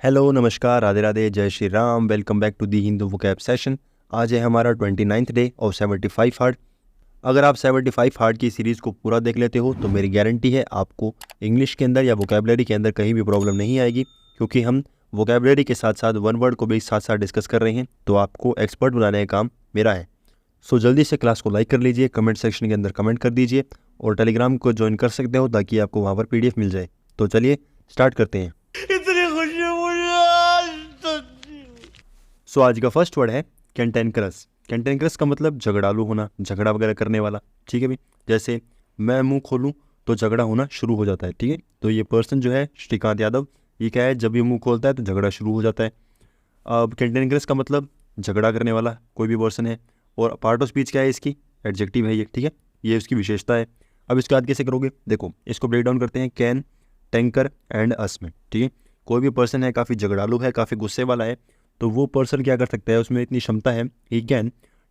Hello, नमस्कार, राधे राधे, जय Shri Ram. Welcome back to the Hindu vocab session. आज है हमारा 29th डे और 75 हार्ड। अगर आप 75 हार्ड की सीरीज़ को पूरा देख लेते हो तो मेरी गारंटी है आपको इंग्लिश के अंदर या वोकैबलरी के अंदर कहीं भी प्रॉब्लम नहीं आएगी, क्योंकि हम वोकैबलरी के साथ साथ वन वर्ड को भी साथ साथ डिस्कस कर रहे हैं। तो आपको एक्सपर्ट बनाने का काम मेरा है। सो जल्दी से क्लास को लाइक कर लीजिए, कमेंट सेक्शन के अंदर कमेंट कर दीजिए और टेलीग्राम को ज्वाइन कर सकते हो ताकि आपको वहाँ पर PDF मिल जाए। तो चलिए स्टार्ट करते हैं। सो आज का फर्स्ट वर्ड है कैंटेनक्रस। कैंटेनक्रस का मतलब झगड़ालू होना, झगड़ा वगैरह करने वाला। ठीक है भाई, जैसे मैं मुंह खोलूं तो झगड़ा होना शुरू हो जाता है। ठीक है, तो ये पर्सन जो है श्रीकांत यादव, ये क्या है, जब ये मुंह खोलता है तो झगड़ा शुरू हो जाता है। अब कैंटेनक्रस का मतलब झगड़ा करने वाला कोई भी पर्सन है, और पार्ट ऑफ स्पीच क्या है, इसकी एडजेक्टिव है ये। ठीक है, ये उसकी विशेषता है। अब इसके बाद कैसे करोगे, देखो इसको ब्रेक डाउन करते हैं कैन, टैंकर एंड अस में। ठीक है, कोई भी पर्सन है काफ़ी झगड़ालू है, काफ़ी गुस्से वाला है, तो वो पर्सन क्या कर सकता है, उसमें इतनी क्षमता है, ही कैन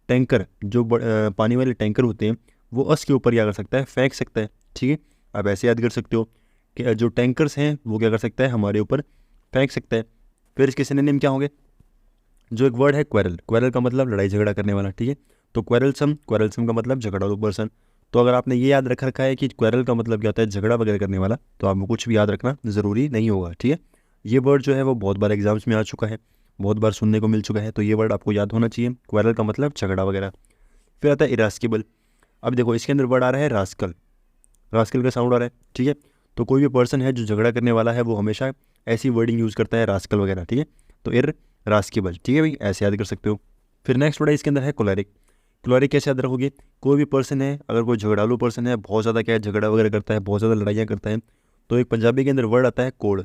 टैंकर, जो पानी वाले टैंकर होते हैं, वो अस के ऊपर क्या कर सकता है, फेंक सकता है। ठीक है, आप ऐसे याद कर सकते हो कि जो टैंकर्स हैं वो क्या कर सकता है, हमारे ऊपर फेंक सकता है। फिर इसके सिनोनिम क्या होंगे, जो एक वर्ड है क्वेरल। क्वेरल का मतलब लड़ाई झगड़ा करने वाला। ठीक है, तो क्वेरलसम, क्वेरलसम का मतलब झगड़ालू पर्सन। तो अगर आपने ये याद रख रखा है कि क्वेरल का मतलब क्या होता है, झगड़ा वगैरह करने वाला, तो आपको कुछ भी याद रखना ज़रूरी नहीं होगा। ठीक है, ये वर्ड जो है वो बहुत बार एग्जाम्स में आ चुका है, बहुत बार सुनने को मिल चुका है, तो ये वर्ड आपको याद होना चाहिए। क्वेरल का मतलब झगड़ा वगैरह। फिर आता है इरास्केबल। अब देखो इसके अंदर वर्ड आ रहा है रास्कल, रास्कल का साउंड आ रहा है। ठीक है, तो कोई भी पर्सन है जो झगड़ा करने वाला है वो हमेशा ऐसी वर्डिंग यूज़ करता है, रास्कल वगैरह। ठीक है, तो रास्केबल। ठीक है भाई, ऐसे याद कर सकते हो। फिर नेक्स्ट वर्ड है इसके अंदर है कोलेरिक। कोलेरिक कैसे याद रखोगे, कोई भी पर्सन है, अगर कोई झगड़ालू पर्सन है, बहुत ज़्यादा क्या है, झगड़ा वगैरह करता है, बहुत ज़्यादा लड़ाइयाँ करता है, तो एक पंजाबी के अंदर वर्ड आता है कोड़।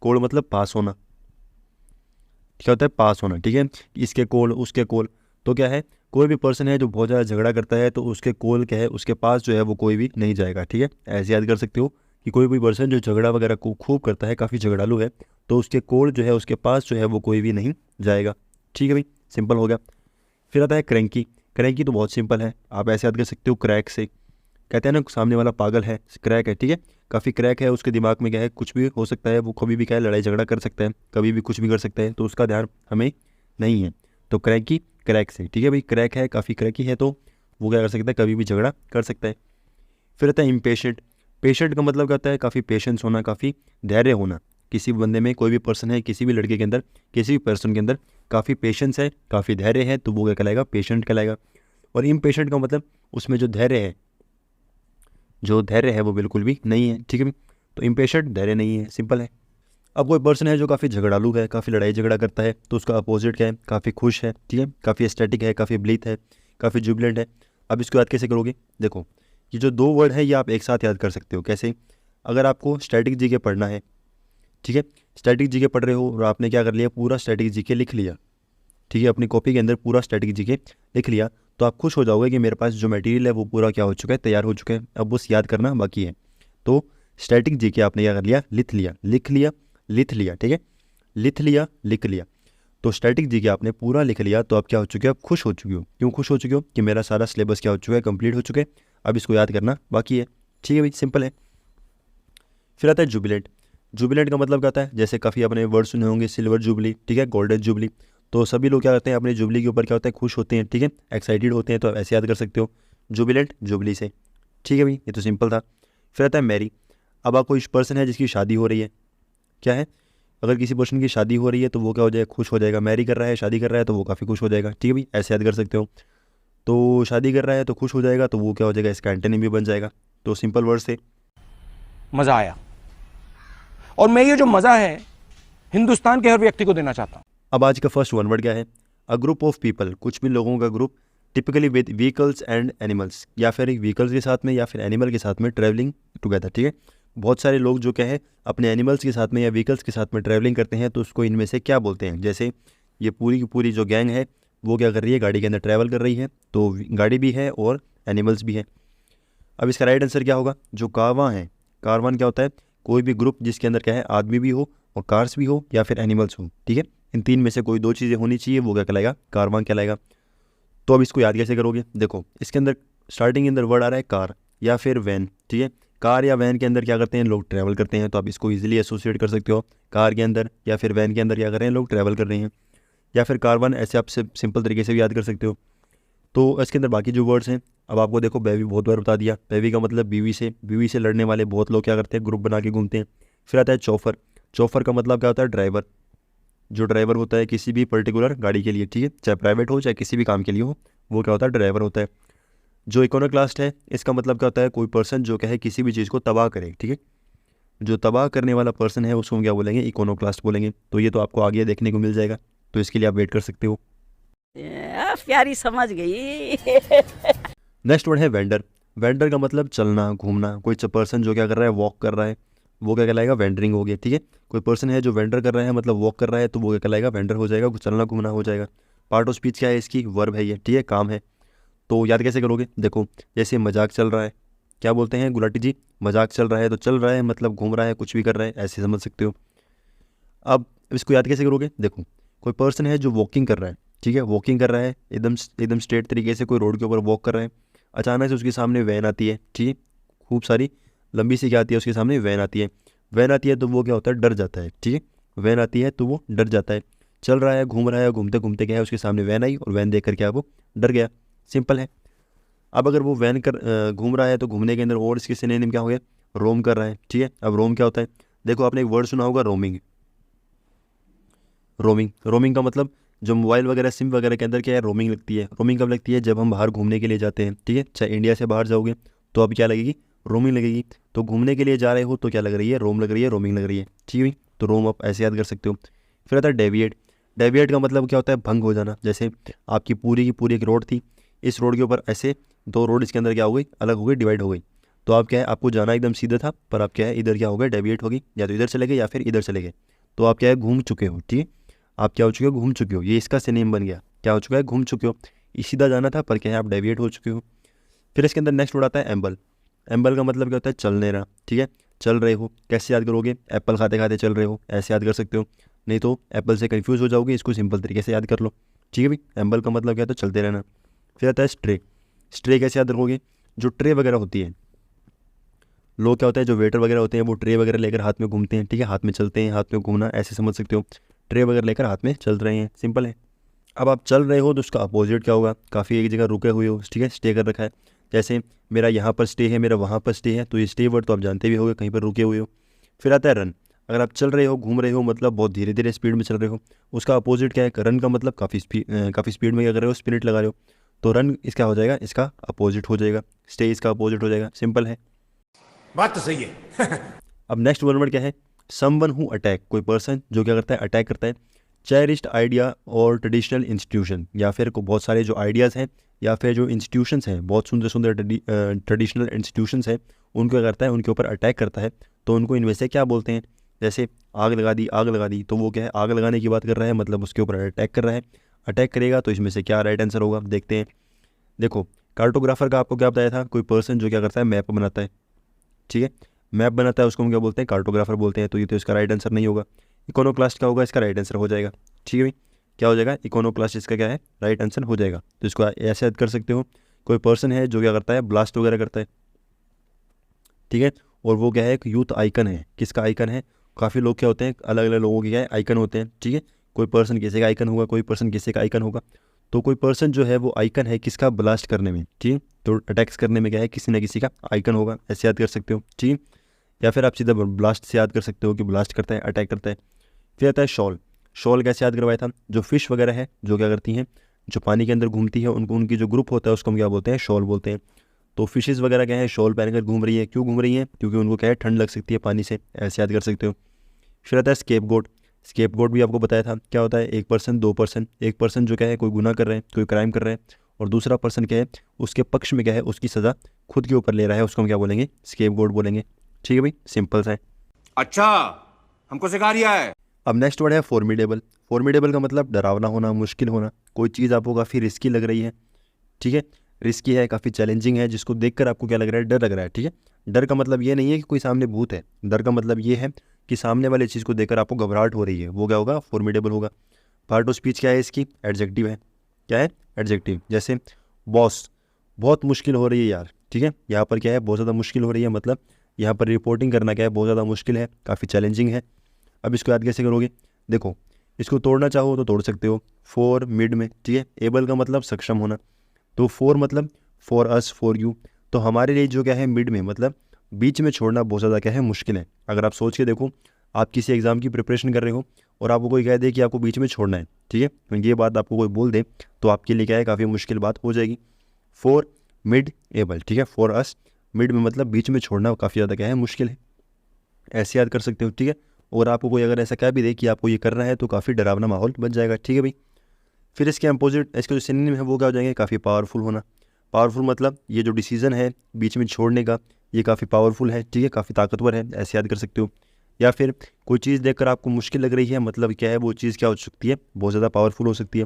कोड़ मतलब पास होना। क्या होता है, पास होना। ठीक है, इसके कोल उसके कोल, तो क्या है, कोई भी पर्सन है जो बहुत ज़्यादा झगड़ा करता है तो उसके कोल क्या है, उसके पास जो है वो कोई भी नहीं जाएगा। ठीक है, ऐसे याद कर सकते हो कि कोई भी पर्सन जो झगड़ा वगैरह को खूब करता है, काफ़ी झगड़ालू है, तो उसके कोल जो है, उसके पास जो है वो कोई भी नहीं जाएगा। ठीक है भाई, सिंपल हो गया। फिर आता है क्रैंकी। क्रैंकी तो बहुत सिंपल है, आप ऐसे याद कर सकते हो, क्रैक से कहते हैं ना, सामने वाला पागल है, क्रैक है। ठीक है, काफ़ी क्रैक है, उसके दिमाग में क्या है, कुछ भी हो सकता है, वो कभी भी क्या है, लड़ाई झगड़ा कर सकता है, कभी भी कुछ भी कर सकता है, तो उसका ध्यान हमें नहीं है। तो क्रैकी, क्रैक से। ठीक है भाई, क्रैक है, काफ़ी क्रैकी है, तो वो क्या कर सकता है, कभी भी झगड़ा कर सकता है। फिर आता है इम्पेशेंट। पेशेंट का मतलब क्या होता है, काफ़ी पेशेंस होना, काफ़ी धैर्य होना। किसी बंदे में, कोई भी पर्सन है, किसी भी लड़के के अंदर, किसी भी पर्सन के अंदर काफ़ी पेशेंस है, काफ़ी धैर्य है, तो वो क्या कहलाएगा, पेशेंट कहलाएगा। और इम्पेशेंट का मतलब उसमें जो धैर्य है, वो बिल्कुल भी नहीं है। ठीक है, तो इम्पेशेंट धैर्य नहीं है, सिंपल है। अब कोई पर्सन है जो काफ़ी झगड़ालू है, काफ़ी लड़ाई झगड़ा करता है, तो उसका अपोजिट क्या है, काफ़ी खुश है। ठीक है, काफ़ी एस्थेटिक है, काफ़ी ब्लीथ है, काफ़ी जुबिलेंट है। अब इसको याद कैसे करोगे, देखो ये जो दो वर्ड है ये आप एक साथ याद कर सकते हो। कैसे, अगर आपको स्टैटिक जीके पढ़ना है, ठीक है, स्टैटिक जीके पढ़ रहे हो और आपने क्या कर लिया, पूरा स्टैटिक जीके लिख लिया। ठीक है, अपनी कॉपी के अंदर पूरा स्टैटिक जीके लिख लिया, तो आप खुश हो जाओगे कि मेरे पास जो मटेरियल है वो पूरा क्या हो चुका है, तैयार हो चुका है, अब बस याद करना बाकी है। तो स्टैटिक जीके आपने क्या कर लिया, लिख लिया, लिख लिया, लिख लिया। ठीक है, लिख लिया, लिख लिया, तो स्टैटिक जीके आपने पूरा लिख लिया, तो आप क्या हो चुके हो, आप खुश हो चुके हो। क्यों खुश हो चुके हो, कि मेरा सारा सिलेबस क्या हो चुका है, कंप्लीट हो चुका है, अब इसको याद करना बाकी है। ठीक है भाई, सिंपल है। फिर आता है जुबिलेंट। जुबिलेंट का मतलब क्या होता है, जैसे काफ़ी अपने वर्ड सुने होंगे, सिल्वर जुबली, ठीक है, गोल्डन जुबली, तो सभी लोग क्या करते हैं, अपने जुबली के ऊपर क्या होता है, खुश होते हैं। ठीक है, एक्साइटेड होते हैं, तो आप ऐसे याद कर सकते हो, जुबिलेंट जुबली से। ठीक है भाई, ये तो सिंपल था। फिर आता है मैरी। अब आप कोई पर्सन है जिसकी शादी हो रही है, क्या है, अगर किसी पर्सन की शादी हो रही है तो वो क्या हो जाएगा, खुश हो जाएगा। मैरी कर रहा है, शादी कर रहा है, तो वो काफ़ी खुश हो जाएगा। ठीक है भाई, ऐसे याद कर सकते हो। तो शादी कर रहा है तो खुश हो जाएगा, तो वो क्या हो जाएगा, इसका एंटोनिम भी बन जाएगा। तो सिंपल वर्ड से मजा आया, और मैं ये जो मजा है हिंदुस्तान के हर व्यक्ति को देना चाहता हूं। अब आज का फर्स्ट वन वर्ड क्या है, अ ग्रुप ऑफ पीपल, कुछ भी लोगों का group, typically with vehicles and animals, या फिर एक व्हीकल्स के साथ में या फिर एनिमल के साथ में ट्रैवलिंग टुगेदर। ठीक है, बहुत सारे लोग जो क्या है अपने एनिमल्स के साथ में या व्हीकल्स के साथ में ट्रैवलिंग करते हैं, तो उसको इनमें से क्या बोलते हैं। जैसे ये पूरी की पूरी जो गैंग है वो क्या कर रही है, गाड़ी के अंदर ट्रैवल कर रही है, तो गाड़ी भी है और एनिमल्स भी है। अब इसका राइट आंसर क्या होगा, जो कारवां है। कारवान क्या होता है, कोई भी ग्रुप जिसके अंदर क्या है, आदमी भी हो और कार्स भी हो या फिर एनिमल्स हो। ठीक है, इन तीन में से कोई दो चीज़ें होनी चाहिए, वो क्या कहलाएगा, कारवां कहलाएगा। तो अब इसको याद कैसे करोगे, देखो इसके अंदर स्टार्टिंग के अंदर वर्ड आ रहा है कार या फिर वैन। ठीक है, कार या वैन के अंदर क्या करते हैं, लोग ट्रैवल करते हैं, तो आप इसको इजीली एसोसिएट कर सकते हो कार के अंदर या फिर वैन के अंदर क्या कर रहे हैं, लोग ट्रैवल कर रहे हैं, या फिर कारवन, ऐसे आप सिंपल तरीके से भी याद कर सकते हो। तो इसके अंदर बाकी जो वर्ड्स हैं, अब आपको देखो बेबी बहुत बार बता दिया, बेबी का मतलब बीवी से लड़ने वाले बहुत लोग क्या करते हैं, ग्रुप बना के घूमते हैं। फिर आता है चौफर, चौफर का मतलब क्या होता है, ड्राइवर, जो ड्राइवर होता है किसी भी पर्टिकुलर गाड़ी के लिए, ठीक है, चाहे प्राइवेट हो चाहे किसी भी काम के लिए हो, वो क्या होता है, ड्राइवर होता है। जो इकोनोक्लास्ट है, इसका मतलब क्या होता है, कोई पर्सन जो क्या है किसी भी चीज़ को तबाह करे, ठीक है, जो तबाह करने वाला पर्सन है उसको हम क्या बोलेंगे, इकोनोक्लास्ट बोलेंगे। तो ये तो आपको आगे देखने को मिल जाएगा, तो इसके लिए आप वेट कर सकते हो। प्यारी समझ गई। नेक्स्ट वर्ड है वेंडर। वेंडर का मतलब चलना घूमना, कोई पर्सन जो क्या कर रहा है, वॉक कर रहा है, वो क्या कहलाएगा, वेंडरिंग हो गया, ठीक है। कोई पर्सन है जो वेंडर कर रहा है मतलब वॉक कर रहा है, तो वो क्या कहलाएगा, वेंडर हो जाएगा, चलना घूमना हो जाएगा। पार्ट ऑफ स्पीच क्या है इसकी, वर्ब है ये, ठीक है, काम है। तो याद कैसे करोगे, देखो जैसे मजाक चल रहा है, क्या बोलते हैं गुलाटी जी, मजाक चल रहा है, तो चल रहा है मतलब घूम रहा है, कुछ भी कर रहा है, ऐसे समझ सकते हो। अब इसको याद कैसे करोगे, देखो कोई पर्सन है जो वॉकिंग कर रहा है, ठीक है, वॉकिंग कर रहा है एकदम एकदम स्ट्रेट तरीके से, कोई रोड के ऊपर वॉक कर रहा है, अचानक से उसके सामने वैन आती है, ठीक है, खूब सारी लंबी सी क्या आती है, उसके सामने वैन आती है, वैन आती है तो वो क्या होता है, डर जाता है, ठीक है, वैन आती है तो वो डर जाता है। चल रहा है घूम रहा है, घूमते घूमते क्या है, उसके सामने वैन आई और वैन देख कर क्या वो डर गया, सिंपल है। अब अगर वो वैन कर घूम रहा है तो घूमने के अंदर और इसके सिनोनिम क्या हो गया, रोम कर रहा है, ठीक है। अब रोम क्या होता है, देखो आपने एक वर्ड सुना होगा रोमिंग, रोमिंग, रोमिंग का मतलब जो मोबाइल वगैरह सिम वगैरह के अंदर क्या है, रोमिंग लगती है। रोमिंग कब लगती है, जब हम बाहर घूमने के लिए जाते हैं, ठीक है, चाहे इंडिया से बाहर जाओगे तो अब क्या लगेगी, रोमिंग लगेगी। तो घूमने के लिए जा रहे हो तो क्या लग रही है, रोम लग रही है, रोमिंग लग रही है, ठीक है। तो रोम आप ऐसे याद कर सकते हो। फिर आता है डेविएट। डेविएट का मतलब क्या होता है, भंग हो जाना। जैसे आपकी पूरी की पूरी एक रोड थी, इस रोड के ऊपर ऐसे दो रोड इसके अंदर क्या हो गई, अलग हो गई, डिवाइड हो गई। तो आप क्या है, आपको जाना एकदम सीधा था, पर आप क्या है, इधर क्या हो गया, डेविएट होगी, या तो इधर चले गए या फिर इधर चले गए, तो आप क्या है, घूम चुके हो, ठीक है, आप क्या हो चुके हो, घूम चुके हो, ये इसका सिनोनिम बन गया, क्या हो चुका है, घूम चुके हो। सीधा जाना था पर क्या है, आप डेविएट हो चुके हो। फिर इसके अंदर नेक्स्ट वर्ड आता है एम्बल। एम्बल का मतलब क्या होता है, चलने रहा, ठीक है, चल रहे हो। कैसे याद करोगे, एप्पल खाते खाते चल रहे हो, ऐसे याद कर सकते हो, नहीं तो एप्पल से कंफ्यूज हो जाओगे, इसको सिंपल तरीके से याद कर लो, ठीक है भाई। एम्बल का मतलब क्या होता है, चलते रहना। फिर आता है स्ट्रे। स्ट्रे कैसे याद रखोगे, जो ट्रे वगैरह होती है, लोग क्या होता है जो वेटर वगैरह होते हैं वो ट्रे वगैरह लेकर हाथ में घूमते हैं, ठीक है, हाथ में चलते हैं, हाथ में घूमना, ऐसे समझ सकते हो, ट्रे वगैरह लेकर हाथ में चल रहे हैं, सिंपल है। अब आप चल रहे हो तो उसका अपोजिट क्या होगा, काफ़ी एक जगह रुके हुए हो, ठीक है, स्टे कर रखा है। जैसे मेरा यहाँ पर स्टे है, मेरा वहाँ पर स्टे है, तो ये स्टे वर्ड तो आप जानते भी होगे, कहीं पर रुके हुए हो। फिर आता है रन। अगर आप चल रहे हो, घूम रहे हो, मतलब बहुत धीरे धीरे स्पीड में चल रहे हो, उसका अपोजिट क्या है, रन का मतलब काफ़ी स्पीड में क्या कर रहे हो, स्पिरिट लगा रहे हो, तो रन इसका हो जाएगा, इसका अपोजिट हो जाएगा, स्टे इसका अपोजिट हो जाएगा, सिंपल है। बात तो सही है। अब नेक्स्ट वर्ड क्या है, समवन हु अटैक, कोई पर्सन जो क्या करता है, अटैक करता है। चेरिस्ड आइडिया और ट्रेडिशनल इंस्टीट्यूशन, या फिर को बहुत सारे जो आइडियाज़ हैं या फिर जो इंस्टीट्यूशंस हैं, बहुत सुंदर सुंदर ट्रेडिशनल इंस्टीट्यूशंस हैं, उनको क्या करता है, उनके ऊपर अटैक करता है, तो उनको इनमें से क्या बोलते हैं। जैसे आग लगा दी, आग लगा दी, तो वो क्या है, आग लगाने की बात कर रहा है, मतलब उसके ऊपर अटैक कर रहा है। अटैक करेगा तो इसमें से क्या राइट आंसर होगा, देखते हैं। देखो कार्टोग्राफर का आपको क्या बताया था, कोई पर्सन जो क्या करता है, मैप बनाता है, ठीक है, मैप बनाता है, उसको हम क्या बोलते हैं, कार्टोग्राफर बोलते हैं, तो ये तो इसका राइट आंसर नहीं होगा। इकोनोक्लास्ट क्या होगा, इसका राइट आंसर हो जाएगा, ठीक है भाई, क्या हो जाएगा, इकोनोक्लास्ट इसका क्या है, राइट आंसर हो जाएगा। तो इसको ऐसे याद कर सकते हो, कोई पर्सन है जो क्या करता है, ब्लास्ट वगैरह करता है, ठीक है, और वो क्या है, एक यूथ आइकन है, किसका आइकन है, काफ़ी लोग क्या होते हैं, अलग अलग लोगों के क्या है, आइकन होते हैं, ठीक है, कोई पर्सन किसी का आइकन होगा, कोई पर्सन किसी का आइकन होगा, तो कोई पर्सन जो है वो आइकन है किसका, ब्लास्ट करने में, ठीक है, तो अटैक्स करने में क्या है, किसी न किसी का आइकन होगा, ऐसे याद कर सकते हो, ठीक है, या फिर आप सीधा ब्लास्ट से याद कर सकते हो कि ब्लास्ट करता है, अटैक करता है। फिर आता है शॉल। शॉल कैसे याद करवाया था, जो फिश वगैरह है जो क्या करती हैं, जो पानी के अंदर घूमती है, उनको उनकी जो ग्रुप होता है उसको हम क्या बोलते हैं, शॉल बोलते हैं। तो फिशेस वगैरह क्या है, शॉल पहनकर घूम रही है, क्यों घूम रही है, क्योंकि उनको क्या है, ठंड लग सकती है पानी से, ऐसे याद कर सकते हो। फिर आता है स्केप गोट। स्केप गोट भी आपको बताया था क्या होता है, एक पर्सन दो पर्सन, एक पर्सन जो क्या है कोई गुनाह कर रहे हैं, कोई क्राइम कर रहे हैं, और दूसरा पर्सन क्या है उसके पक्ष में क्या है, उसकी सज़ा खुद के ऊपर ले रहा है, उसको हम क्या बोलेंगे, स्केप गोट बोलेंगे, ठीक है भाई, सिंपल सा है। अच्छा, हमको सिखा रिया है। अब नेक्स्ट वर्ड है फॉर्मिडेबल। फॉर्मिडेबल का मतलब डरावना होना, मुश्किल होना, कोई चीज़ आपको काफ़ी रिस्की लग रही है, ठीक है, रिस्की है, काफ़ी चैलेंजिंग है, जिसको देखकर आपको क्या लग रहा है, डर लग रहा है, ठीक है। डर का मतलब ये नहीं है कि कोई सामने भूत है, डर का मतलब ये है कि सामने वाले चीज़ को देखकर आपको घबराहट हो रही है, वो क्या होगा, फॉर्मिडेबल होगा। पार्ट ऑफ स्पीच क्या है इसकी, एडजेक्टिव है, क्या है, एडजेक्टिव। जैसे बॉस, बहुत मुश्किल हो रही है यार, ठीक है, यहाँ पर क्या है, बहुत ज़्यादा मुश्किल हो रही है, मतलब यहाँ पर रिपोर्टिंग करना क्या है बहुत ज़्यादा मुश्किल है, काफ़ी चैलेंजिंग है। अब इसको याद कैसे करोगे? देखो, इसको तोड़ना चाहो तो तोड़ सकते हो, फॉर मिड में, ठीक है। एबल का मतलब सक्षम होना, तो फॉर मतलब फॉर अस, फॉर यू, तो हमारे लिए जो क्या है मिड में मतलब बीच में छोड़ना बहुत ज़्यादा क्या है मुश्किल है। अगर आप सोच के देखो, आप किसी एग्ज़ाम की प्रिपरेशन कर रहे हो और आपको कोई कह दे कि आपको बीच में छोड़ना है, ठीक है, तो ये बात आपको कोई बोल दे तो आपके लिए क्या है काफ़ी मुश्किल बात हो जाएगी। फॉर मिड एबल, ठीक है, फॉर अस मिड में मतलब बीच में छोड़ना काफ़ी ज़्यादा क्या है मुश्किल है, ऐसे याद कर सकते हो, ठीक है। और आपको कोई अगर ऐसा कह भी दे कि आपको ये करना है तो काफ़ी डरावना माहौल बन जाएगा, ठीक है भाई। फिर इसके अपोजिट, इसके जो सिनोनिम है वो क्या हो जाएंगे? काफ़ी पावरफुल होना। पावरफुल मतलब ये जो डिसीजन है बीच में छोड़ने का, ये काफ़ी पावरफुल है, ठीक है, काफ़ी ताकतवर है, ऐसे याद कर सकते हो। या फिर कोई चीज़ देखकर आपको मुश्किल लग रही है, मतलब क्या है वो चीज़ क्या हो सकती है? बहुत ज़्यादा पावरफुल हो सकती है।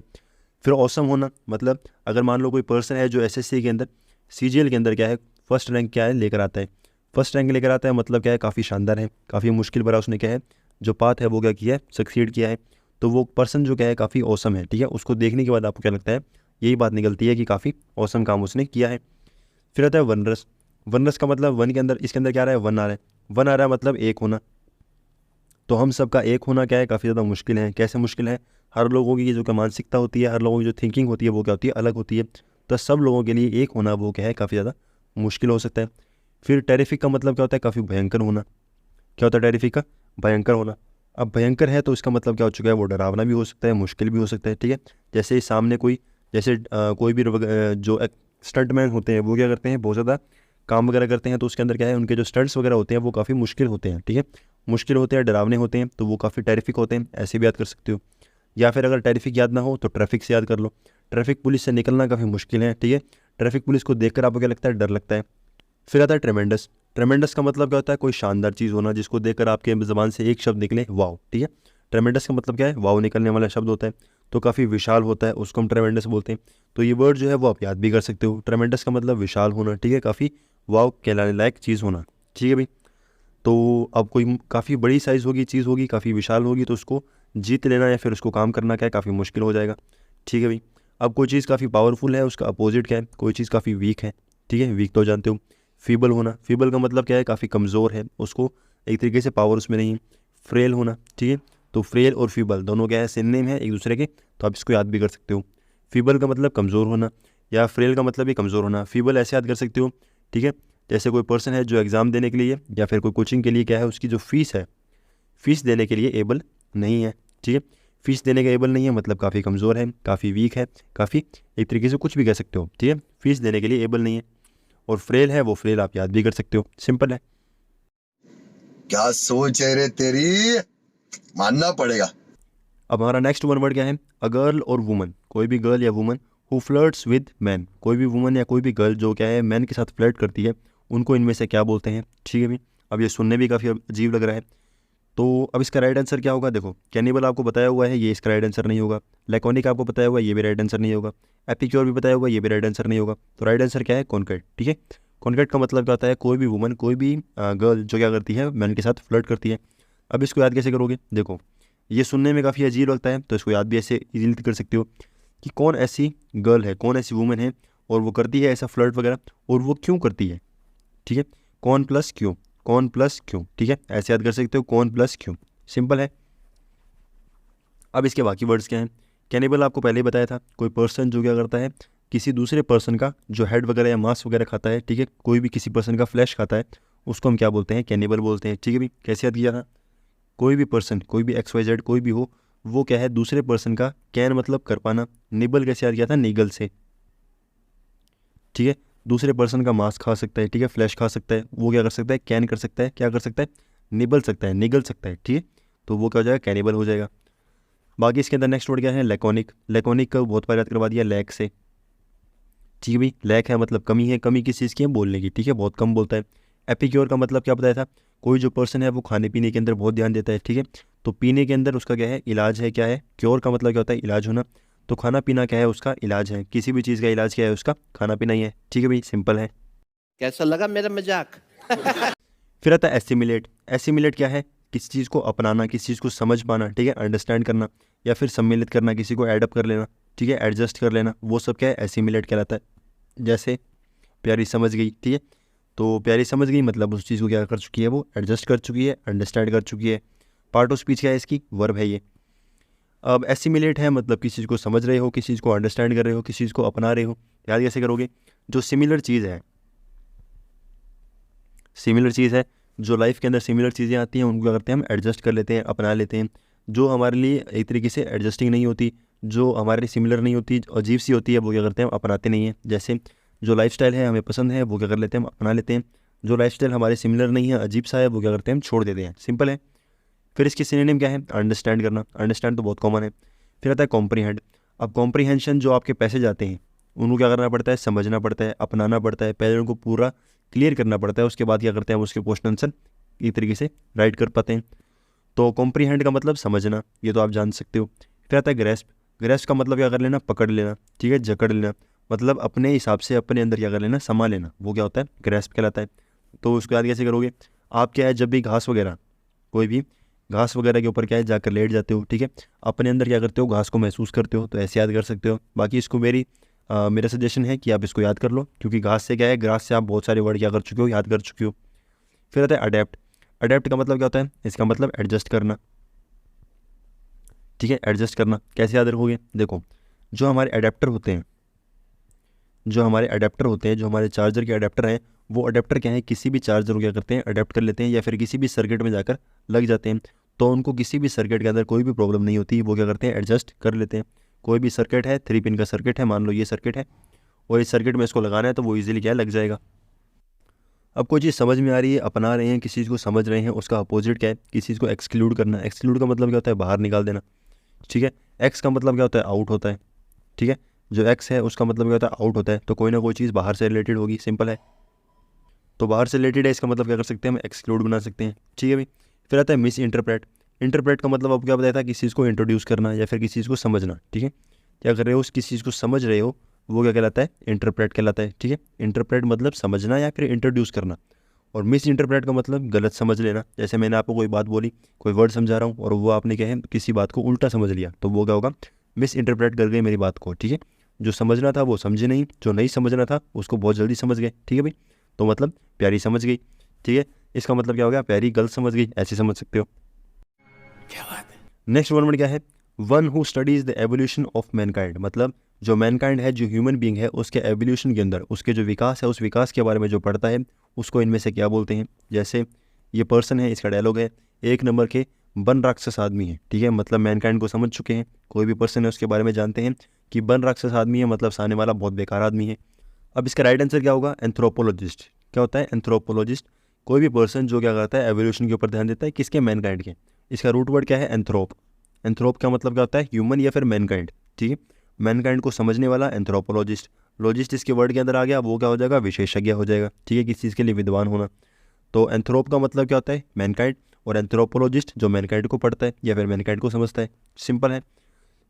फिर ऑसम होना, मतलब अगर मान लो कोई पर्सन है जो एसएससी के अंदर, सीजीएल के अंदर क्या है फर्स्ट रैंक क्या है लेकर आता है, फर्स्ट रैंक लेकर आता है, मतलब क्या है काफ़ी शानदार है, काफ़ी मुश्किल भरा उसने क्या है जो पाथ है वो क्या किया है, सक्सीड किया है, तो वो पर्सन जो क्या है काफ़ी ऑसम है, ठीक है। उसको देखने के बाद आपको क्या लगता है? यही बात निकलती है कि काफ़ी ऑसम काम उसने किया है। फिर आता है वनरस। वनरस का मतलब वन के अंदर, इसके अंदर क्या आ रहा है? वन आ रहा है, वन आ रहा है मतलब एक होना, तो हम सबका एक होना क्या है काफ़ी ज़्यादा मुश्किल है। कैसे मुश्किल है? हर लोगों की जो क्या मानसिकता होती है, हर लोगों की जो थिंकिंग होती है वो क्या होती है? अलग होती है, तो सब लोगों के लिए एक होना वो क्या है काफ़ी ज़्यादा मुश्किल हो सकता है। फिर टेरिफिक का मतलब क्या होता है? काफ़ी भयंकर होना। क्या होता है टेरिफिक का? भयंकर होना। अब भयंकर है तो इसका मतलब क्या हो चुका है? वो डरावना भी हो सकता है, मुश्किल भी हो सकता है, ठीक है। जैसे सामने कोई, जैसे कोई भी जो स्टंटमैन होते हैं वो क्या करते हैं? बहुत ज़्यादा काम वगैरह करते हैं, तो उसके अंदर क्या है उनके जो स्टंट्स वगैरह होते हैं वो काफ़ी मुश्किल होते हैं, ठीक है, मुश्किल होते हैं, डरावने होते हैं, तो वो काफ़ी टेरिफिक होते हैं, ऐसे भी याद कर सकते हो। या फिर अगर टेरिफिक याद ना हो तो ट्रैफिक से याद कर लो। ट्रैफिक पुलिस से निकलना काफ़ी मुश्किल है, ठीक है, ट्रैफिक पुलिस को देखकर आपको क्या लगता है? डर लगता है। फिर आता है ट्रेमेंडस। ट्रेमेंडस का मतलब क्या होता है? कोई शानदार चीज़ होना जिसको देखकर आपके ज़बान से एक शब्द निकले, वाव, ठीक है। ट्रेमेंडस का मतलब क्या है? वाव निकलने वाला शब्द होता है, तो काफ़ी विशाल होता है, उसको हम ट्रेमेंडस बोलते हैं। तो ये वर्ड जो है वो आप याद भी कर सकते हो। ट्रेमेंडस का मतलब विशाल होना, ठीक है, काफ़ी वाव कहलाने लायक चीज़ होना, ठीक है भाई। तो अब कोई काफ़ी बड़ी साइज़ होगी, चीज़ होगी, काफ़ी विशाल होगी, तो उसको जीत लेना या फिर उसको काम करना क्या है काफ़ी मुश्किल हो जाएगा, ठीक है भाई। अब कोई चीज़ काफ़ी पावरफुल है, उसका अपोजिट क्या है? कोई चीज़ काफ़ी वीक है, ठीक है, वीक तो जानते हो। फीबल होना, फीबल का मतलब क्या है? काफ़ी कमज़ोर है, उसको एक तरीके से पावर उसमें नहीं है। फ्रेल होना, ठीक है, तो फ्रेल और फीबल दोनों क्या है? सिनोनिम है एक दूसरे के, तो आप इसको याद भी कर सकते हो। फीबल का मतलब कमज़ोर होना, या फ्रेल का मतलब भी कमज़ोर होना। फीबल ऐसे याद कर सकते हो, ठीक है, जैसे कोई पर्सन है जो एग्ज़ाम देने के लिए या फिर कोई कोचिंग के लिए क्या है उसकी जो फ़ीस है, फ़ीस देने के लिए एबल नहीं है, ठीक है, फ़ीस देने का एबल नहीं है मतलब काफ़ी कमज़ोर है, काफ़ी वीक है, काफ़ी एक तरीके से कुछ भी कह सकते हो, ठीक है, फ़ीस देने के लिए एबल नहीं है। और फ्रेल है, वो फ्रेल आप याद भी कर सकते हो, सिंपल है। क्या सोच है रे तेरी, मानना पड़ेगा। अब हमारा नेक्स्ट वन वर्ड क्या है? अ गर्ल और वुमन, कोई भी गर्ल या woman who flirts with man, कोई भी वुमन या कोई भी गर्ल जो क्या है मैन के साथ फ्लर्ट करती है, उनको इनमें से क्या बोलते हैं, ठीक है भाई। अब ये सुनने भी काफ़ी अजीब लग रहा है, तो अब इसका राइट आंसर क्या होगा? देखो, कैनिबल आपको बताया हुआ है, ये इसका राइट आंसर नहीं होगा। लैकोनिक आपको बताया हुआ है, ये भी राइट आंसर नहीं होगा। एपिक्योर भी बताया हुआ है, ये भी राइट आंसर नहीं होगा। तो राइट आंसर क्या है? कॉन्क्रेट, ठीक है। कॉन्क्रेट का मतलब क्या होता है? कोई भी वुमन, कोई भी गर्ल जो क्या करती है मैन के साथ फ्लर्ट करती है। अब इसको याद कैसे करोगे? देखो, ये सुनने में काफ़ी अजीब लगता है, तो इसको याद भी ऐसे इजीली कर सकते हो कि कौन ऐसी गर्ल है, कौन ऐसी वुमन है और वो करती है ऐसा फ्लर्ट वगैरह, और वो क्यों करती है, ठीक है, कौन प्लस क्यों, कौन प्लस क्यों, ठीक है, ऐसे याद कर सकते हो, कौन प्लस क्यों, सिंपल है। अब इसके बाकी वर्ड्स क्या हैं? कैनिबल आपको पहले ही बताया था, कोई पर्सन जो क्या करता है किसी दूसरे पर्सन का जो हेड वगैरह या मांस वगैरह खाता है, ठीक है, कोई भी किसी पर्सन का फ्लैश खाता है, उसको हम क्या बोलते हैं? कैनिबल बोलते हैं, ठीक है भाई। कैसे याद किया था? कोई भी पर्सन, कोई भी XYZ कोई भी हो, वो क्या है दूसरे पर्सन का, कैन मतलब कर पाना, निबल कैसे याद किया था? निगल से, ठीक है, दूसरे पर्सन का मांस खा सकता है, ठीक है, फ्लैश खा सकता है, वो क्या कर सकता है? कैन कर सकता है, क्या कर सकता है? निबल सकता है, निगल सकता है, ठीक है, तो वो क्या हो जाएगा? कैनिबल हो जाएगा। बाकी इसके अंदर नेक्स्ट वर्ड क्या है? लैकोनिक। लैकोनिक का बहुत बार याद करवा दिया, लैक से, ठीक है भाई, लैक है मतलब कमी है, कमी किस चीज़ की है? बोलने की, ठीक है, बहुत कम बोलता है। एपिक्योर का मतलब क्या बताया था? कोई जो पर्सन है वो खाने पीने के अंदर बहुत ध्यान देता है, ठीक है, तो पीने के अंदर उसका क्या है? इलाज है, क्या है? क्योर का मतलब क्या होता है? इलाज होना, तो खाना पीना क्या है? उसका इलाज है, किसी भी चीज़ का इलाज क्या है? उसका खाना पीना ही है, ठीक है भाई, सिंपल है। कैसा लगा मेरा मजाक? फिर आता है एसिमिलेट। एसिमिलेट क्या है? किसी चीज़ को अपनाना, किसी चीज़ को समझ पाना, ठीक है, अंडरस्टैंड करना, या फिर सम्मिलित करना, किसी को एडअप कर लेना, ठीक है, एडजस्ट कर लेना, वो सब क्या है? एसिमिलेट कहलाता है। जैसे प्यारी समझ गई, ठीक है, तो प्यारी समझ गई मतलब उस चीज़ को क्या कर चुकी है, वो एडजस्ट कर चुकी है, अंडरस्टैंड कर चुकी है। पार्ट ऑफ स्पीच क्या है इसकी, वर्ब है ये। अब एसिमिलेट है मतलब किसी चीज़ को समझ रहे हो, किसी चीज़ को अंडरस्टैंड कर रहे हो, किसी चीज़ को अपना रहे हो। याद कैसे करोगे, जो सिमिलर चीज़ है, सिमिलर चीज़ है, जो लाइफ के अंदर सिमिलर चीज़ें आती हैं उनको क्या करते हैं हम एडजस्ट कर लेते हैं, अपना लेते हैं। जो हमारे लिए एक तरीके से एडजस्टिंग नहीं होती, जो हमारे लिए सिमिलर नहीं होती, अजीब सी होती है, वो क्या करते हैं हम अपनाते नहीं हैं। जैसे जो लाइफस्टाइल है हमें पसंद है वो क्या कर लेते हैं हम अपना लेते हैं, जो लाइफस्टाइल हमारे सिमिलर नहीं है, अजीब सा है, वो क्या करते हैं हम छोड़ देते हैं। सिंपल है। फिर इसकी सिनोनिम क्या है, अंडरस्टैंड करना। अंडरस्टैंड तो बहुत कॉमन है। फिर आता है कॉम्प्रीहेंड। अब कॉम्प्रीहेंशन जो आपके पैसे जाते हैं उनको क्या करना पड़ता है, समझना पड़ता है, अपनाना पड़ता है, पहले उनको पूरा क्लियर करना पड़ता है, उसके बाद क्या करते हैं हम उसके क्वेश्चन आंसर एक तरीके से राइट कर पाते हैं। तो कॉम्प्रीहेंड का मतलब समझना, ये तो आप जान सकते हो। फिर आता है ग्रेस्प। ग्रेस्प का मतलब क्या कर लेना, पकड़ लेना, ठीक है, जकड़ लेना, मतलब अपने हिसाब से अपने अंदर क्या कर लेना, समा लेना, वो क्या होता है, ग्रेस्प कहलाता है। तो उसको याद कैसे करोगे, आप क्या है जब भी घास वगैरह, कोई भी घास वगैरह के ऊपर क्या है जाकर लेट जाते हो, ठीक है, अपने अंदर क्या करते हो, घास को महसूस करते हो, तो ऐसे याद कर सकते हो। बाकी इसको मेरा सजेशन है कि आप इसको याद कर लो, क्योंकि घास से क्या है, ग्रास से आप बहुत सारे वर्ड क्या कर चुके हो, याद कर चुके हो। फिर आता है अडेप्ट। अडेप्ट का मतलब क्या होता है, इसका मतलब एडजस्ट करना, ठीक है, एडजस्ट करना। कैसे याद रखोगे, देखो जो हमारे अडेप्टर होते हैं, जो हमारे चार्जर के अडेप्टर हैं, वो अडेप्टर क्या है, किसी भी चार्जर को क्या करते हैं अडेप्ट कर लेते हैं, या फिर किसी भी सर्किट में जाकर लग जाते हैं, तो उनको किसी भी सर्किट के अंदर कोई भी प्रॉब्लम नहीं होती, वो क्या करते हैं एडजस्ट कर लेते हैं। कोई भी सर्किट है, 3 पिन का सर्किट है, मान लो ये सर्किट है, और इस सर्किट में इसको लगाना है, तो वो ईजिली क्या है, लग जाएगा। अब कोई चीज़ समझ में आ रही है, अपना रहे हैं, किसी चीज़ को समझ रहे हैं, उसका अपोजिट क्या है, किसी चीज़ को एक्सक्लूड करना। एक्सक्लूड का मतलब क्या होता है, बाहर निकाल देना, ठीक है। एक्स का मतलब क्या होता है, आउट होता है, ठीक है, जो एक्स है उसका मतलब क्या होता है, आउट होता है, तो कोई ना कोई चीज़ बाहर से रिलेटेड होगी, सिंपल है। तो बाहर से रिलेटेड है, इसका मतलब क्या कर सकते हैं हम, एक्सक्लूड बना सकते हैं, ठीक है भाई। फिर आता है मिस इंटरप्रेट। इंटरप्रेट का मतलब आपको क्या बताया था, किसी चीज़ को इंट्रोड्यूस करना या फिर किसी चीज़ को समझना, ठीक है, क्या कर रहे हो, किसी चीज़ को समझ रहे हो, वो क्या कहलाता है, इंटरप्रेट कहलाता है, ठीक है। इंटरप्रेट मतलब समझना या फिर इंट्रोड्यूस करना, और मिस इंटरप्रेट का मतलब गलत समझ लेना। जैसे मैंने आपको कोई बात बोली, कोई वर्ड समझा रहा हूँ और वो आपने क्या है किसी बात को उल्टा समझ लिया, तो वो क्या होगा, मिस इंटरप्रेट कर गए मेरी बात को, ठीक है। जो समझना था वो समझे नहीं, जो नहीं समझना था उसको बहुत जल्दी समझ गए, ठीक है भाई। तो मतलब प्यारी समझ गई, ठीक है। इसका मतलब क्या हो गया, प्यारी गलत समझ गई, ऐसे समझ सकते हो। क्या बात है। नेक्स्ट वर्ड क्या है, one who studies the evolution of Mankind. मतलब जो मैनकाइंड है, जो ह्यूमन बीइंग है, उसके एवोल्यूशन के अंदर, उसके जो विकास है, उस विकास के बारे में जो पढ़ता है, उसको इनमें से क्या बोलते हैं। जैसे ये पर्सन है, इसका डायलॉग है, 1 नंबर के बन राक्षस आदमी है, ठीक है, मतलब मैनकाइंड को समझ चुके हैं, कोई भी पर्सन है उसके बारे में जानते हैं कि बन राक्षस आदमी है, मतलब सामने वाला बहुत बेकार आदमी है। अब इसका राइट आंसर क्या होगा, एंथ्रोपोलॉजिस्ट। क्या होता है, एंथ्रोपोलॉजिस्ट, कोई भी पर्सन जो क्या करता है, एवोल्यूशन के ऊपर ध्यान देता है, किसके, मैनकाइंड के। इसका रूट वर्ड क्या है, एंथ्रोप। एंथ्रोप का मतलब क्या होता है, ह्यूमन या फिर मैनकाइंड, ठीक है, मैनकाइंड को समझने वाला एंथ्रोपोलॉजिस्ट। लॉजिस्ट इसके वर्ड के अंदर आ गया, वो क्या हो जाएगा, विशेषज्ञ हो जाएगा, ठीक है, किसी चीज़ के लिए विद्वान होना। तो एंथ्रोप का मतलब क्या होता है, मैनकाइंड, और एंथ्रोपोलॉजिस्ट जो मैनकाइंड को पढ़ता है या फिर मैनकाइंड को समझता है, सिंपल है।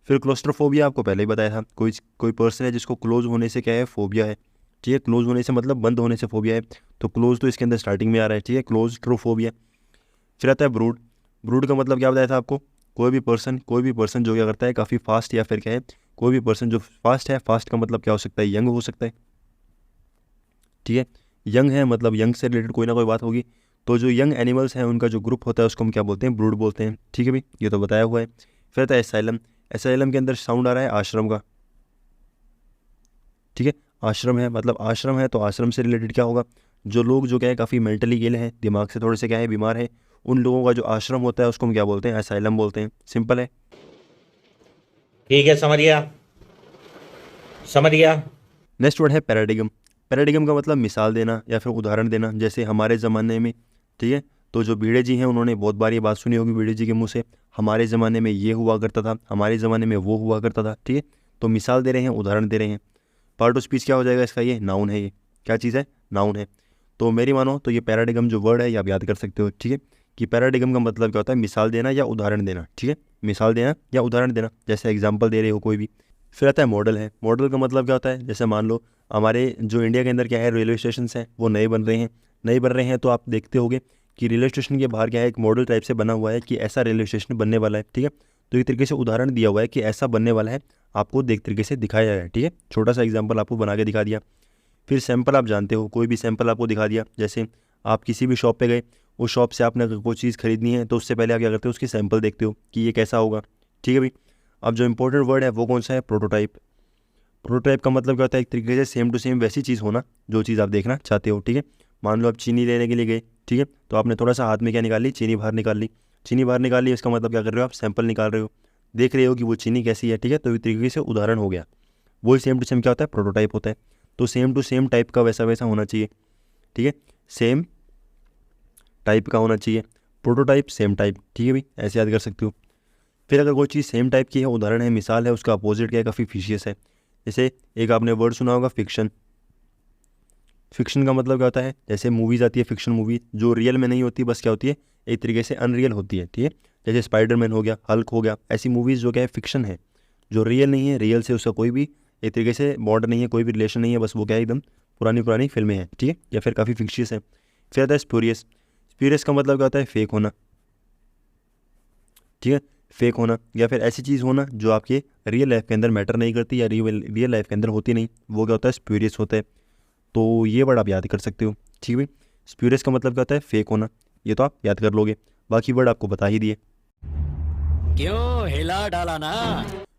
फिर क्लोस्ट्रोफोबिया आपको पहले ही बताया था, कोई पर्सन है जिसको क्लोज होने से क्या है, फोबिया है, ठीक है, क्लोज होने से मतलब बंद होने से फोबिया है, तो क्लोज तो इसके अंदर स्टार्टिंग में आ रहा है, ठीक है, क्लोस्ट्रोफोबिया। फिर आता है ब्रूड। ब्रूड का मतलब क्या बताया था आपको, कोई भी पर्सन जो क्या करता है काफ़ी फास्ट, या फिर क्या है, कोई भी पर्सन जो फास्ट है। फास्ट का मतलब क्या हो सकता है, यंग हो सकता है, ठीक है, यंग है मतलब यंग से रिलेटेड कोई ना कोई बात होगी। तो जो यंग एनिमल्स हैं उनका जो ग्रुप होता है उसको हम क्या बोलते हैं, ब्रूड बोलते हैं, ठीक है भाई, ये तो बताया हुआ है। फिर आता है एसाइलम। एसाइलम के अंदर साउंड आ रहा है आश्रम का, ठीक है, आश्रम है, मतलब आश्रम है, तो आश्रम से रिलेटेड क्या होगा, जो लोग जो क्या है काफ़ी मेंटली इल हैं, दिमाग से थोड़े से क्या है बीमार है, उन लोगों का जो आश्रम होता है उसको हम क्या बोलते हैं, एसाइलम बोलते हैं, सिंपल है। ठीक है, समझ गया समझ गया। नेक्स्ट वर्ड है पैराडिगम। पैराडिगम का मतलब मिसाल देना या फिर उदाहरण देना। जैसे हमारे ज़माने में, ठीक है, तो जो भिड़े जी हैं उन्होंने बहुत बार ये बात सुनी होगी भिड़े जी के मुँह से, हमारे ज़माने में ये हुआ करता था, हमारे ज़माने में वो हुआ करता था, ठीक है, तो मिसाल दे रहे हैं, उदाहरण दे रहे हैं। पार्ट ऑफ स्पीच क्या हो जाएगा इसका, ये नाउन है, ये क्या चीज़ है, नाउन है। तो मेरी मानो तो ये पैराडिगम जो वर्ड है ये आप याद कर सकते हो, ठीक है, कि पैराडिगम का मतलब क्या होता है, मिसाल देना या उदाहरण देना, ठीक है, मिसाल देना या उदाहरण देना, जैसे एग्जाम्पल दे रहे हो कोई भी। फिर आता है मॉडल है। मॉडल का मतलब क्या होता है, जैसे मान लो हमारे जो इंडिया के अंदर क्या है, रेलवे स्टेशन हैं वो नए बन रहे हैं, तो आप देखते होगे कि रेलवे स्टेशन के बाहर क्या है, एक मॉडल टाइप से बना हुआ है कि ऐसा रेलवे स्टेशन बनने वाला है, ठीक है, तो एक तरीके से उदाहरण दिया हुआ है कि ऐसा बनने वाला है, आपको देख तरीके से दिखाया है, ठीक है, छोटा सा एग्जाम्पल आपको बना के दिखा दिया। फिर सैंपल आप जानते हो, कोई भी सैंपल आपको दिखा दिया, जैसे आप किसी भी शॉप पे गए, उस शॉप से आपने अगर कोई चीज़ खरीदनी है तो उससे पहले आप क्या करते हो, उसकी सैंपल देखते हो कि ये कैसा होगा। ठीक है भाई। अब जो इंपॉर्टेंट वर्ड है वो कौन सा है, प्रोटोटाइप। प्रोटोटाइप का मतलब क्या होता है, एक तरीके से सेम टू सेम वैसी चीज़ होना जो चीज़ आप देखना चाहते हो। ठीक है। मान लो आप चीनी लेने के लिए गए, ठीक है, तो आपने थोड़ा सा हाथ में क्या निकाल ली, चीनी बाहर निकाल ली। चीनी बाहर निकाल ली, इसका मतलब क्या कर रहे हो, आप सैंपल निकाल रहे हो, देख रहे हो कि वो चीनी कैसी है। ठीक है। तो एक तरीके से उदाहरण हो गया, वही सेम टू सेम क्या होता है, प्रोटोटाइप होता है। तो सेम टू सेम टाइप का वैसा वैसा होना चाहिए। ठीक है। सेम टाइप का होना चाहिए, प्रोटोटाइप सेम टाइप। ठीक है भाई, ऐसे याद कर सकते हो। फिर अगर कोई चीज़ सेम टाइप की है, उदाहरण है, मिसाल है, उसका अपोजिट क्या है, काफ़ी फिशियस है। जैसे एक आपने वर्ड सुना होगा, फिक्शन। फिक्शन का मतलब क्या होता है, जैसे मूवीज़ आती है फिक्शन मूवी, जो रियल में नहीं होती, बस क्या होती है, एक तरीके से अनरियल होती है। ठीक है। जैसे स्पाइडरमैन हो गया, हल्क हो गया, ऐसी मूवीज़ जो क्या है, फिक्शन है, जो रियल नहीं है, रियल से उसका कोई भी एक तरीके से बॉन्ड नहीं है, कोई भी रिलेशन नहीं है, बस वो क्या है, एकदम पुरानी पुरानी फिल्में हैं। ठीक है, या फिर काफ़ी फिक्शियस है। फिर आता है स्पूरियस। स्पूरियस का मतलब क्या होता है, फेक होना। ठीक है, फेक होना, या फिर ऐसी चीज़ होना जो आपके रियल लाइफ के अंदर मैटर नहीं करती या रियल लाइफ के अंदर होती नहीं, वो क्या होता है, स्पूरियस होता है। तो ये वर्ड आप याद कर सकते हो। ठीक है भाई। स्पूरियस का मतलब क्या होता है, फेक होना, ये तो आप याद कर लोगे, बाकी वर्ड आपको बता ही दिए। क्यों हिला डाला ना।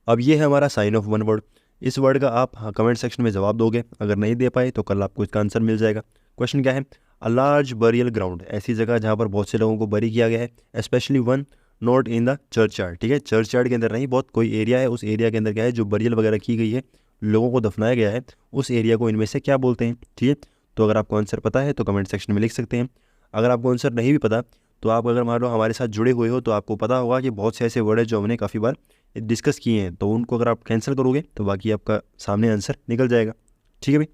अब ये है हमारा साइन ऑफ वन वर्ड। इस वर्ड का आप कमेंट सेक्शन में जवाब दोगे, अगर नहीं दे पाए तो कल आपको इसका आंसर मिल जाएगा। क्वेश्चन क्या है, अ लार्ज बरियल ग्राउंड, ऐसी जगह जहाँ पर बहुत से लोगों को बरी किया गया है, specially one not in the church yard. ठीक है, चर्च यार्ड के अंदर नहीं, बहुत कोई एरिया है, उस एरिया के अंदर क्या है, जो बरियल वगैरह की गई है, लोगों को दफनाया गया है, उस एरिया को इनमें से क्या बोलते हैं। ठीक है, तो अगर आपको आंसर पता है तो कमेंट सेक्शन में लिख सकते हैं। अगर आपको आंसर नहीं भी पता तो आप अगर मान लो हमारे साथ जुड़े हुए हो तो आपको पता होगा कि बहुत से ऐसे वर्ड है जो हमने काफ़ी बार डिस्कस किए हैं, तो उनको अगर आप कैंसिल करोगे तो बाकी आपका सामने आंसर निकल जाएगा। ठीक है भाई।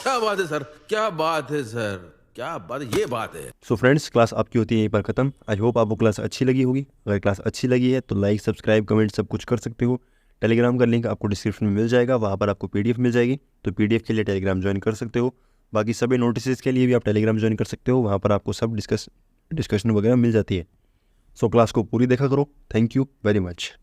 क्या बात है सर, क्या बात है सर, क्या बात है, ये बात है। सो फ्रेंड्स, क्लास आपकी होती है यहीं पर ख़त्म। आई होप आपको क्लास अच्छी लगी होगी। अगर क्लास अच्छी लगी है तो लाइक, सब्सक्राइब, कमेंट सब कुछ कर सकते हो। टेलीग्राम का लिंक आपको डिस्क्रिप्शन में मिल जाएगा, वहाँ पर आपको PDF मिल जाएगी, तो PDF के लिए टेलीग्राम ज्वाइन कर सकते हो। बाकी सभी नोटिस के लिए भी आप टेलीग्राम ज्वाइन कर सकते हो, वहाँ पर आपको सब डिस्कशन वगैरह मिल जाती है। सो क्लास को पूरी देखा करो। Thank you very much.